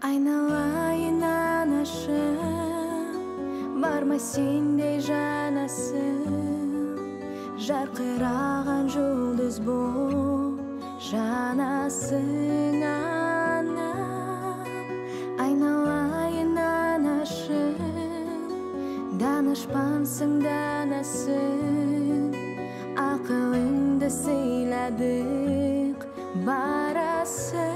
Айналайын анашым, барма сендей жанасым, жарқыраған жұлдыз бол, жанасың анам. Айналайын анашым, данышпансың данасың, ақылыңды сыйладық барасың.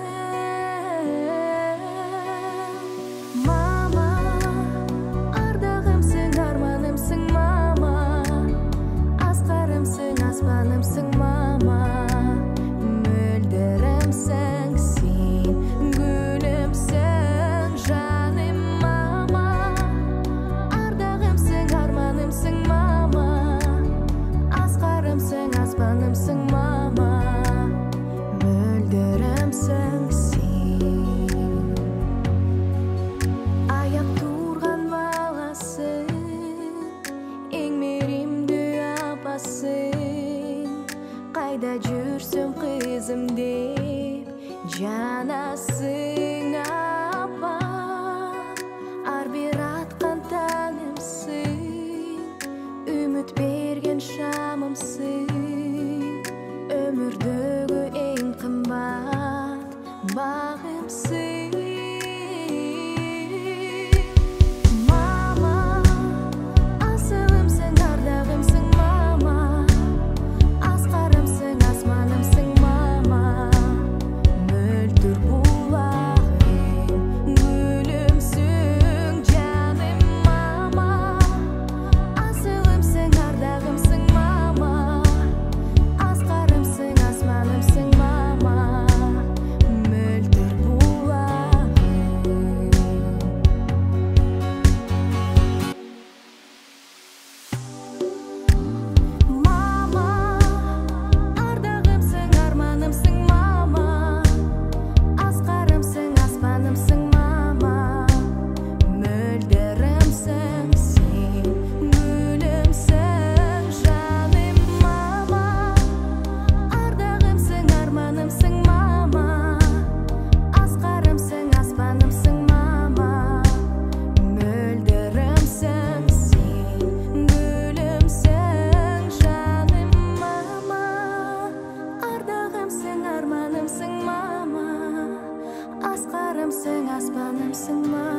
Аспанымсың мама, мөлдірімсің сен, гүлімсің жаным мама. Ардағымсың, арманымсың мама, асқарымсың, аспанымсың мама, мөлдірімсің сен. Аяқ тұрған баласың, ең меремді апасың. Қайда жүрсің қызым деп жанасың апа. Арбер атқан таңымсың, үміт берген шамымсың, өмірдегі ең қымбат бағымсың. Asqarımsың, аспанымсың мама.